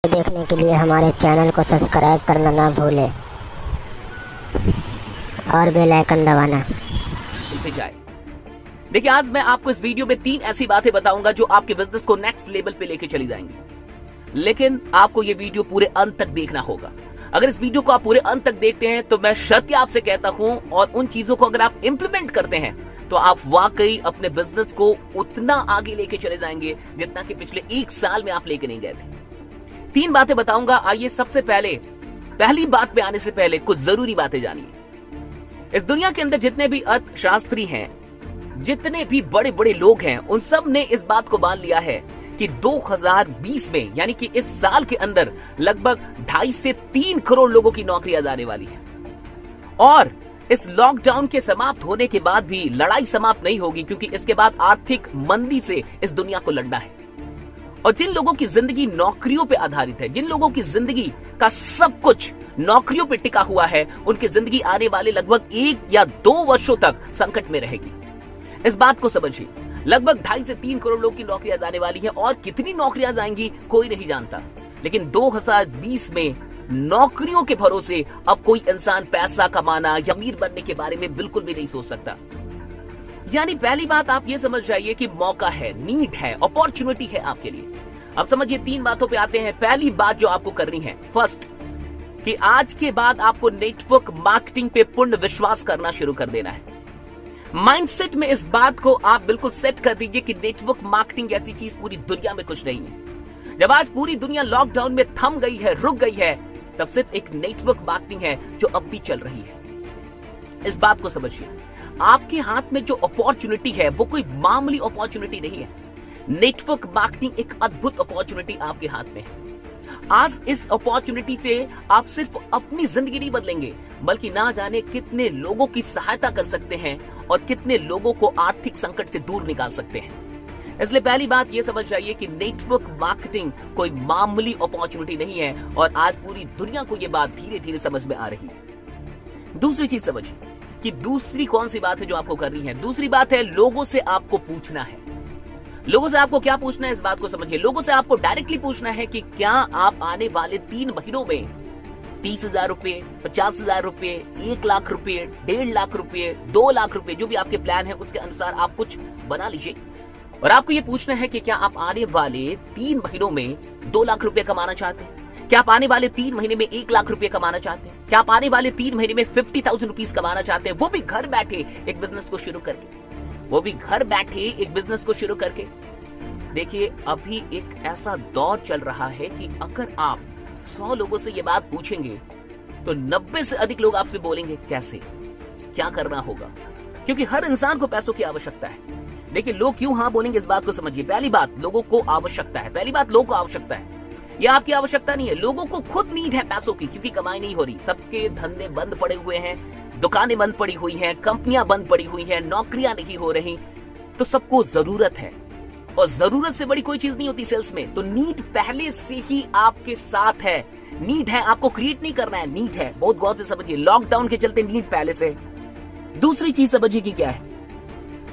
देखने के लिए हमारे चैनल को सब्सक्राइब करना ना भूलें और बेल आइकन दबाना जाए। देखिए, आज मैं आपको इस वीडियो में 3 ऐसी बातें बताऊंगा जो आपके बिजनेस को नेक्स्ट लेवल पे लेके चली जाएंगी। लेकिन आपको ये वीडियो पूरे अंत तक देखना होगा। अगर इस वीडियो को आप पूरे अंत तक देखते हैं तो मैं शर्त आपसे कहता हूं, और उन चीजों को अगर आप इंप्लीमेंट करते हैं तो आप वाकई अपने बिजनेस को उतना आगे लेके चले जाएंगे जितना कि पिछले 1 साल में आप लेके नहीं गए थे। 3 बातें बताऊंगा। आइए सबसे पहली बात पे आने से पहले कुछ जरूरी बातें जानिए। इस दुनिया के अंदर जितने भी अर्थशास्त्री हैं, जितने भी बड़े बड़े लोग हैं, उन सब ने इस बात को मान लिया है कि 2020 में, यानी कि इस साल के अंदर लगभग 2.5 से 3 करोड़ लोगों की नौकरियां जाने वाली है। और इस लॉकडाउन के समाप्त होने के बाद भी लड़ाई समाप्त नहीं होगी, क्योंकि इसके बाद आर्थिक मंदी से इस दुनिया को लड़ना है। और जिन लोगों की जिंदगी नौकरियों पे आधारित है, जिन लोगों की जिंदगी का सब कुछ नौकरियों पे टिका हुआ है, उनकी जिंदगी आने वाले लगभग 1 या 2 वर्षों तक संकट में रहेगी। इस बात को समझिए। लगभग 2.5 से 3 करोड़ लोग की नौकरियां जाने वाली हैं, और कितनी नौकरियां जाएंगी कोई नहीं जानता। लेकिन 2020 में नौकरियों के भरोसे अब कोई इंसान पैसा कमाना या अमीर बनने के बारे में बिल्कुल भी नहीं सोच सकता। यानी पहली बात आप ये समझ जाइए कि मौका है, नीड है, अपॉर्चुनिटी है आपके लिए। अब समझिए 3 बातों पे आते हैं। पहली बात जो आपको करनी है, फर्स्ट, कि आज के बाद आपको नेटवर्क मार्केटिंग पे पूर्ण विश्वास करना शुरू कर देना है। माइंडसेट में इस बात को आप बिल्कुल सेट कर दीजिए कि नेटवर्क मार्केटिंग ऐसी चीज पूरी दुनिया में कुछ नहीं है। जब आज पूरी दुनिया लॉकडाउन में थम गई है, रुक गई है, तब सिर्फ एक नेटवर्क मार्केटिंग है जो अब भी चल रही है। इस बात को समझिए। आपके हाथ में जो अपॉर्चुनिटी है वो कोई मामूली अपॉर्चुनिटी नहीं है। नेटवर्क मार्केटिंग एक अद्भुत अपॉर्चुनिटी आपके हाथ में है। आज इस अपॉर्चुनिटी से आप सिर्फ अपनी जिंदगी नहीं बदलेंगे, बल्कि ना जाने कितने लोगों की सहायता कर सकते हैं और कितने लोगों को आर्थिक संकट से दूर निकाल सकते हैं। इसलिए पहली बात यह समझ जाइए कि नेटवर्क मार्केटिंग कोई मामूली अपॉर्चुनिटी नहीं है, और आज पूरी दुनिया को यह बात धीरे धीरे समझ में आ रही है। दूसरी चीज समझिए कि दूसरी कौन सी बात है जो आपको करनी है। दूसरी बात है, लोगों से आपको पूछना है। लोगों से आपको क्या पूछना है, इस बात को समझिए। लोगों से आपको डायरेक्टली पूछना है कि क्या आप आने वाले 3 महीनों में 30,000 रुपए, 50,000 रुपए, 1 लाख रुपए, 1.5 लाख रुपए, 2 लाख रुपए, जो भी आपके प्लान है उसके अनुसार आप कुछ बना लीजिए। और आपको यह पूछना है कि क्या आप आने वाले 3 महीनों में 2 लाख रुपए कमाना चाहते हैं? क्या आप आने वाले 3 महीने में 1 लाख रुपए कमाना चाहते हैं? क्या आप आने वाले 3 महीने में 50,000 रुपीज कमाना चाहते हैं, वो भी घर बैठे एक बिजनेस को शुरू करके? वो भी घर बैठे एक बिजनेस को शुरू करके। देखिए, अभी एक ऐसा दौर चल रहा है कि अगर आप 100 लोगों से ये बात पूछेंगे तो 90 से अधिक लोग आपसे बोलेंगे कैसे, क्या करना होगा, क्योंकि हर इंसान को पैसों की आवश्यकता है। देखिए, लोग क्यों हाँ बोलेंगे इस बात को समझिए। पहली बात, लोगों को आवश्यकता है। पहली बात, लोगों को आवश्यकता है। यह आपकी आवश्यकता नहीं है, लोगों को खुद नीड है पैसों की, क्योंकि कमाई नहीं हो रही। सबके धंधे बंद पड़े हुए हैं, दुकानें बंद पड़ी हुई हैं, कंपनियां बंद पड़ी हुई हैं, नौकरियां नहीं हो रही। तो सबको जरूरत है, और जरूरत से बड़ी कोई चीज नहीं होती सेल्स में। तो नीड पहले से ही आपके साथ है। नीड है, आपको क्रिएट नहीं करना है, नीड है। बहुत गौर से समझिए। लॉकडाउन के चलते नीड पहले से। दूसरी चीज समझिए कि क्या है।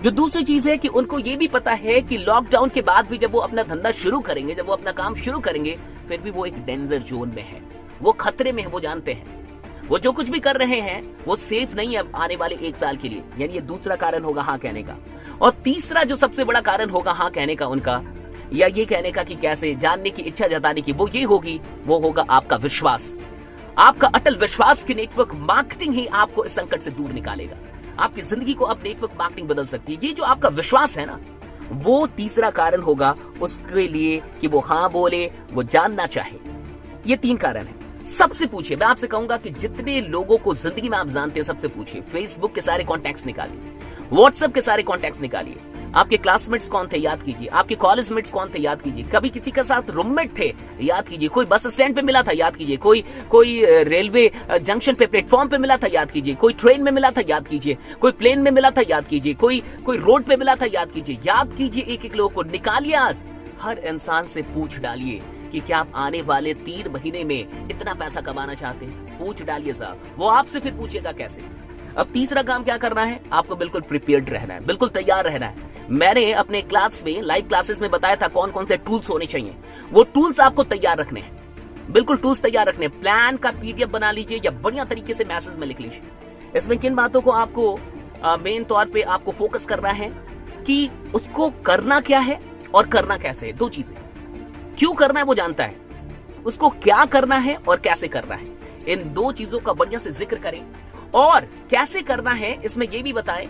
जो दूसरी चीज है कि उनको ये भी पता है कि लॉकडाउन के बाद भी जब वो अपना धंधा शुरू करेंगे, जब वो अपना काम शुरू करेंगे, फिर भी वो एक डेंजर जोन में है, वो खतरे में है, वो जानते हैं। वो जो कुछ भी कर रहे हैं वो सेफ नहीं है आने वाले 1 साल के लिए। यानी ये दूसरा कारण होगा हाँ कहने का। और तीसरा जो सबसे बड़ा कारण होगा हाँ कहने का उनका, या ये कहने का कि कैसे, जानने की इच्छा जताने की, वो ये होगी, वो होगा आपका विश्वास। आपका अटल विश्वास कि नेटवर्क मार्केटिंग ही आपको इस संकट से दूर निकालेगा। आपकी जिंदगी को अब नेटवर्क मार्केटिंग बदल सकती है। ये जो आपका विश्वास है ना, वो तीसरा कारण होगा उसके लिए कि वो हाँ बोले, वो जानना चाहे। ये 3 कारण है। सबसे पूछिए। मैं आपसे कहूंगा कि जितने लोगों को जिंदगी में आप जानते हैं सबसे पूछिए। फेसबुक के सारे कॉन्टैक्ट्स निकालिए, व्हाट्सएप के सारे कॉन्टैक्ट्स निकालिए। आपके क्लासमेट्स कौन थे, याद कीजिए। आपके कॉलेज मेट्स कौन थे, याद कीजिए। कभी किसी के साथ रूममेट थे, याद कीजिए। कोई बस स्टैंड पे मिला था, याद कीजिए। कोई रेलवे जंक्शन पे, प्लेटफॉर्म पे मिला था, याद कीजिए। कोई ट्रेन में मिला था, याद कीजिए। कोई प्लेन में मिला था, याद कीजिए। कोई रोड पे मिला था, याद कीजिए। याद कीजिए एक लोगों को, निकालिए। आज हर इंसान से पूछ डालिए कि क्या आप आने वाले 3 महीने में इतना पैसा कमाना चाहते हैं। पूछ डालिए साहब, वो आपसे फिर पूछेगा कैसे। अब तीसरा काम क्या करना है, आपको बिल्कुल प्रिपेयर्ड रहना है, बिल्कुल तैयार रहना है। मैंने अपने क्लास में, लाइव क्लासेस में बताया था कौन कौन से टूल्स होने चाहिए। वो टूल्स आपको तैयार रखने हैं। बिल्कुल टूल्स तैयार रखने, प्लान का पीडीएफ बना लीजिए या बढ़िया तरीके से मैसेज में लिख लीजिए। इसमें किन बातों को आपको मेन तौर पे आपको फोकस करना है कि उसको करना क्या है और करना कैसे है। दो चीजें, क्यों करना है वो जानता है, उसको क्या करना है और कैसे करना है, इन दो चीजों का बढ़िया से जिक्र करें। और कैसे करना है इसमें यह भी बताएं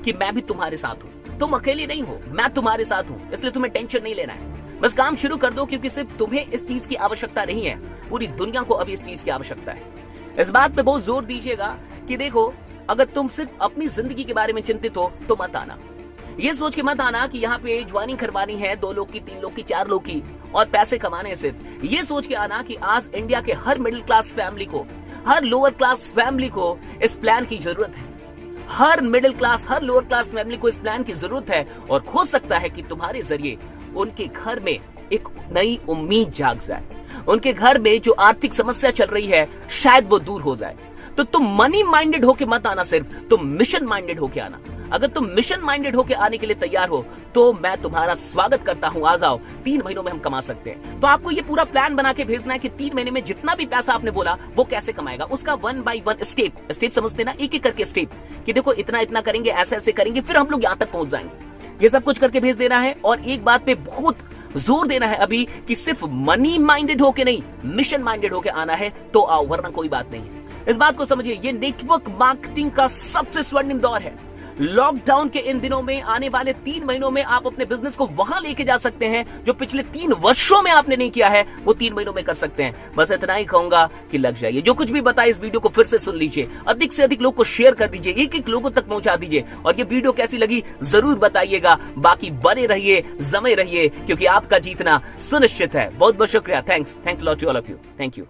कि मैं भी तुम्हारे साथ हूं, तुम अकेले नहीं हो, मैं तुम्हारे साथ हूं, इसलिए तुम्हें टेंशन नहीं लेना है, बस काम शुरू कर दो, क्योंकि सिर्फ तुम्हें इस चीज की आवश्यकता नहीं है, पूरी दुनिया को अभी इस चीज की आवश्यकता है। इस बात पे बहुत जोर दीजिएगा कि देखो, अगर तुम सिर्फ अपनी जिंदगी के बारे में चिंतित हो तो मत आना। ये सोच के मत आना कि यहाँ पे ज्वाइनिंग करवानी है 2 लोग की, 3 लोग की, 4 लोग की और पैसे कमाने हैं सिर्फ। ये सोच के आना कि आज इंडिया के हर मिडिल क्लास फैमिली को, हर लोअर क्लास फैमिली को इस प्लान की जरूरत है। हर मिडिल क्लास, हर लोअर क्लास फैमिली को इस प्लान की जरूरत है और हो सकता है कि तुम्हारे जरिए उनके घर में एक नई उम्मीद जाग जाए, उनके घर में जो आर्थिक समस्या चल रही है शायद वो दूर हो जाए। तो तुम मनी माइंडेड होके मत आना, सिर्फ तुम मिशन माइंडेड होके आना। अगर तुम मिशन माइंडेड होके आने के लिए तैयार हो तो मैं तुम्हारा स्वागत करता हूं, आ जाओ, 3 महीनों में हम कमा सकते हैं। तो आपको ये पूरा प्लान बना के भेजना है कि 3 महीने में जितना भी पैसा आपने बोला वो कैसे कमाएगा, उसका 1 बाय 1 स्टेप समझते ना, एक एक करके स्टेप, कि देखो इतना इतना करेंगे, ऐसे ऐसे करेंगे, फिर हम लोग यहां तक पहुंच जाएंगे। ये सब कुछ करके भेज देना है। और एक बात पे बहुत जोर देना है अभी कि सिर्फ मनी माइंडेड होके नहीं, मिशन माइंडेड होके आना है तो आओ, वरना कोई बात नहीं है। इस बात को समझिए, ये नेटवर्क मार्केटिंग का सबसे स्वर्णिम दौर है। लॉकडाउन के इन दिनों में, आने वाले 3 महीनों में आप अपने बिजनेस को वहां लेके जा सकते हैं जो पिछले 3 वर्षों में आपने नहीं किया है, वो 3 महीनों में कर सकते हैं। बस इतना ही कहूंगा कि लग जाइए। जो कुछ भी बताया इस वीडियो को फिर से सुन लीजिए, अधिक से अधिक लोग को शेयर कर दीजिए, एक लोगों तक पहुंचा दीजिए और ये वीडियो कैसी लगी जरूर बताइएगा। बाकी बने रहिए, जमे रहिए, क्योंकि आपका जीतना सुनिश्चित है। बहुत बहुत शुक्रिया। Thanks lot to all of you. Thank you.